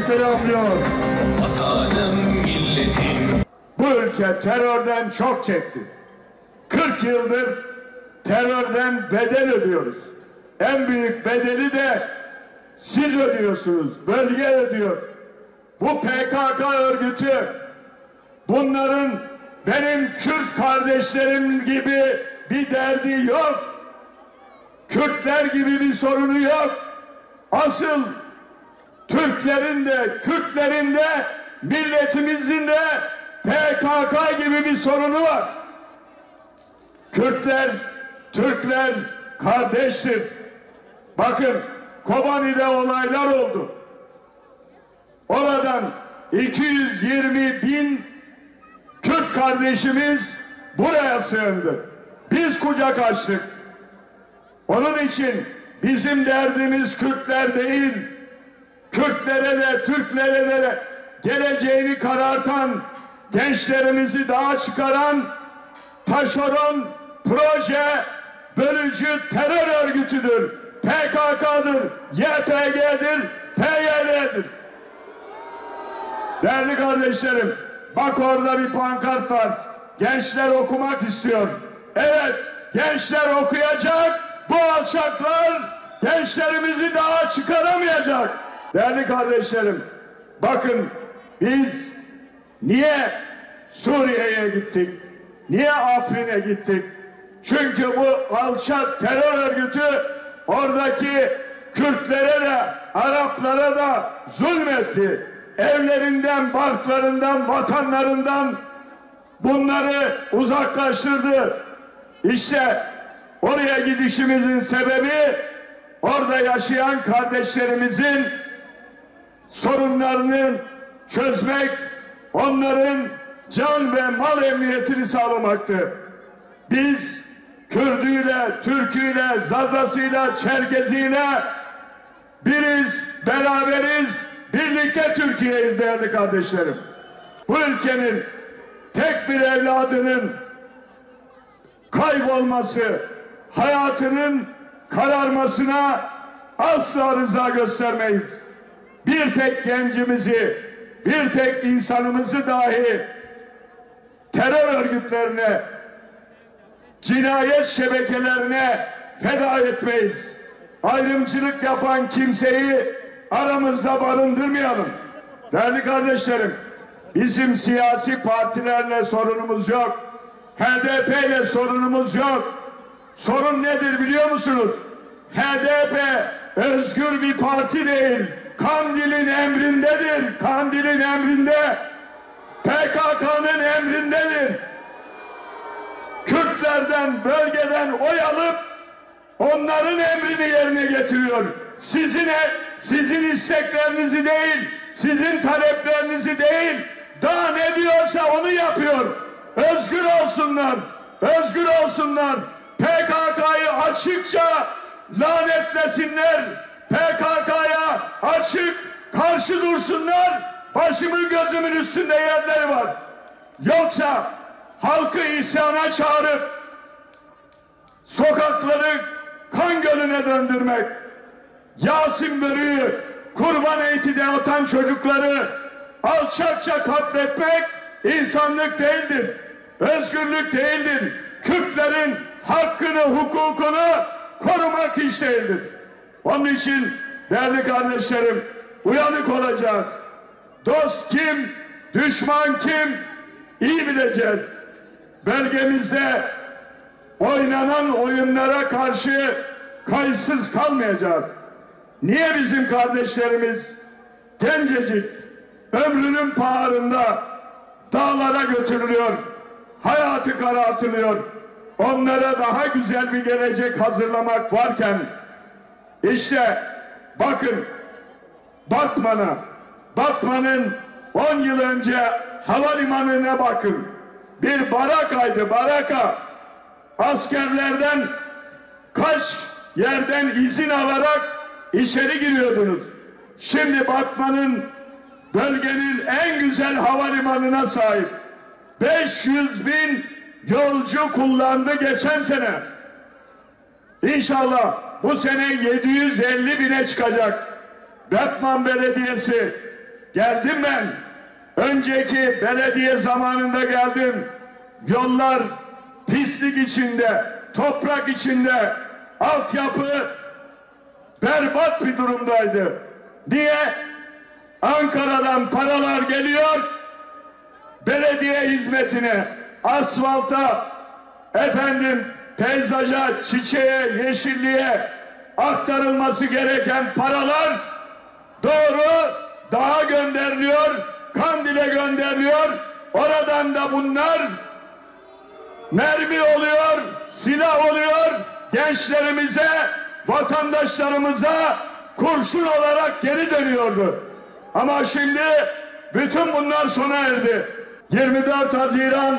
selamlıyor. Vatanım, milletim. Bu ülke terörden çok çekti. 40 yıldır terörden bedel ödüyoruz. En büyük bedeli de siz ödüyorsunuz. Bölge ödüyor. Bu PKK örgütü bunların benim Kürt kardeşlerim gibi bir derdi yok. Kürtler gibi bir sorunu yok. Asıl Türklerin de, Kürtlerin de, milletimizin de PKK gibi bir sorunu var. Kürtler, Türkler kardeştir. Bakın Kobani'de olaylar oldu. Oradan 220 bin Kürt kardeşimiz buraya sığındı. Biz kucak açtık. Onun için bizim derdimiz Kürtler değil, Kürtlere de Türklere de geleceğini karartan, gençlerimizi dağa çıkaran taşeron proje bölücü terör örgütüdür. PKK'dır, YPG'dir, PYD'dir. Değerli kardeşlerim, bak orada bir pankart var. Gençler okumak istiyor. Evet, gençler okuyacak. Bu alçaklar gençlerimizi daha çıkaramayacak. Değerli kardeşlerim, bakın biz niye Suriye'ye gittik? Niye Afrin'e gittik? Çünkü bu alçak terör örgütü oradaki Kürtlere de Araplara da zulmetti. Evlerinden, barklarından, vatanlarından bunları uzaklaştırdı. İşte oraya gidişimizin sebebi orada yaşayan kardeşlerimizin sorunlarını çözmek, onların can ve mal emniyetini sağlamaktı. Biz Kürdüyle, Türküyle, Zazasıyla, Çerkeziyle biriz, beraberiz, birlikte Türkiye'yiz değerli kardeşlerim. Bu ülkenin tek bir evladının kaybolması, hayatının kararmasına asla rıza göstermeyiz. Bir tek gencimizi, bir tek insanımızı dahi terör örgütlerine, cinayet şebekelerine feda etmeyiz. Ayrımcılık yapan kimseyi aramızda barındırmayalım. Değerli kardeşlerim, bizim siyasi partilerle sorunumuz yok. HDP ile sorunumuz yok. Sorun nedir biliyor musunuz? HDP özgür bir parti değil. Kandil'in emrindedir. Kandil'in emrinde. PKK'nın emrindedir. Kürtlerden, bölgeden oy alıp onların emrini yerine getiriyor. Sizin isteklerinizi değil, sizin taleplerinizi değil, daha ne diyorsa onu yapıyor. Özgür olsunlar, özgür olsunlar. PKK'yı açıkça lanetlesinler. PKK'ya açık karşı dursunlar. Başımın gözümün üstünde yerleri var. Yoksa halkı isyana çağırıp sokakları kan gölüne döndürmek, Yasin börüğü, kurban eti dağıtan çocukları alçakça katletmek insanlık değildir. Özgürlük değildir. Kürtlerin hakkını, hukukunu korumak hiç değildir. Onun için değerli kardeşlerim, uyanık olacağız. Dost kim, düşman kim iyi bileceğiz. Bölgemizde oynanan oyunlara karşı kayıtsız kalmayacağız. Niye bizim kardeşlerimiz gencecik ömrünün paharında dağlara götürülüyor, hayatı karartılıyor, onlara daha güzel bir gelecek hazırlamak varken işte bakın Batman'ın 10 yıl önce havalimanına bakın. Bir barakaydı, baraka. Askerlerden kaç yerden izin alarak içeri giriyordunuz. Şimdi Batman'ın bölgenin en güzel havalimanına sahip. 500 bin yolcu kullandı geçen sene. İnşallah bu sene 750 bine çıkacak. Batman Belediyesi geldim ben. Önceki belediye zamanında geldim. Yollar pislik içinde, toprak içinde, altyapı berbat bir durumdaydı. Niye? Ankara'dan paralar geliyor, belediye hizmetine, asfalta, peyzaja, çiçeğe, yeşilliğe aktarılması gereken paralar doğru dağa gönderiliyor, Kandil'e gönderiliyor. Oradan da bunlar mermi oluyor, silah oluyor, gençlerimize, vatandaşlarımıza kurşun olarak geri dönüyordu. Ama şimdi bütün bunlar sona erdi. 24 Haziran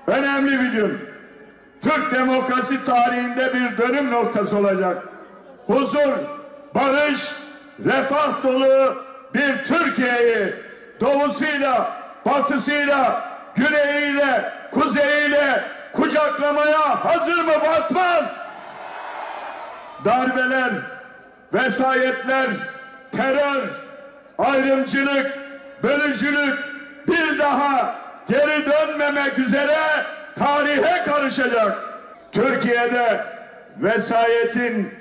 önemli bir gün. Türk demokrasi tarihinde bir dönüm noktası olacak. Huzur, barış, refah dolu bir Türkiye'yi doğusuyla, batısıyla, güneyiyle, kuzeyiyle kucaklamaya hazır mı Batman? Darbeler, vesayetler, terör, ayrımcılık, bölücülük bir daha geri dönmemek üzere tarihe karışacak. Türkiye'de vesayetin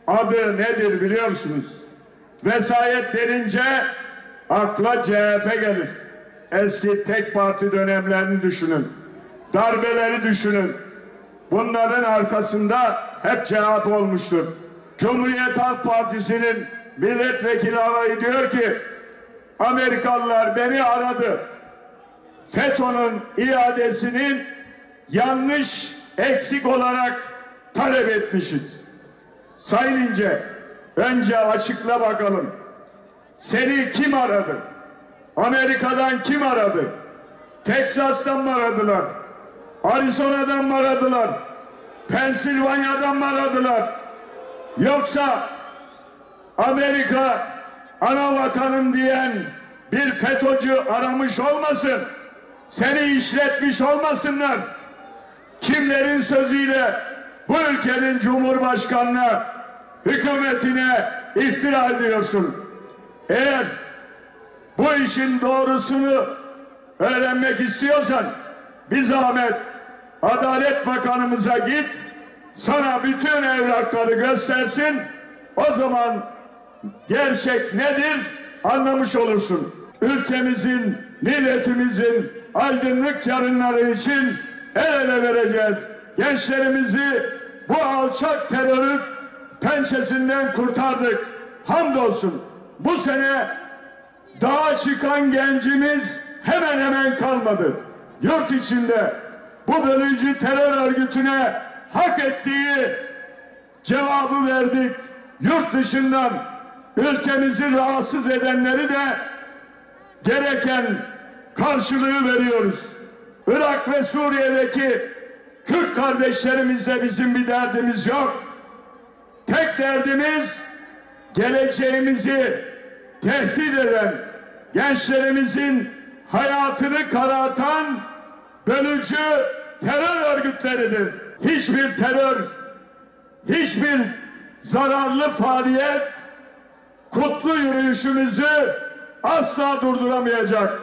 adı nedir biliyorsunuz? Vesayet denince akla CHP gelir. Eski tek parti dönemlerini düşünün. Darbeleri düşünün. Bunların arkasında hep CHP olmuştur. Cumhuriyet Halk Partisi'nin milletvekili adayı diyor ki Amerikalılar beni aradı. FETÖ'nün iadesinin yanlış, eksik olarak talep etmişiz. Sayın İnce, önce açıkla bakalım. Seni kim aradı? Amerika'dan kim aradı? Teksas'tan mı aradılar? Arizona'dan mı aradılar? Pensilvanya'dan mı aradılar? Yoksa Amerika ana vatanım diyen bir FETÖ'cü aramış olmasın? Seni işletmiş olmasınlar? Kimlerin sözüyle bu ülkenin Cumhurbaşkanı'na, hükümetine iftira ediyorsun? Eğer bu işin doğrusunu öğrenmek istiyorsan bir zahmet Adalet Bakanımıza git, sana bütün evrakları göstersin, o zaman gerçek nedir anlamış olursun. Ülkemizin, milletimizin aydınlık yarınları için el ele vereceğiz. Gençlerimizi bu alçak terörün pençesinden kurtardık. Hamdolsun. Bu sene dağa çıkan gencimiz hemen hemen kalmadı. Yurt içinde bu bölücü terör örgütüne hak ettiği cevabı verdik. Yurt dışından ülkemizi rahatsız edenleri de gereken karşılığı veriyoruz. Irak ve Suriye'deki Kürt kardeşlerimizle bizim bir derdimiz yok. Tek derdimiz geleceğimizi tehdit eden, gençlerimizin hayatını karartan bölücü terör örgütleridir. Hiçbir terör, hiçbir zararlı faaliyet kutlu yürüyüşümüzü asla durduramayacak.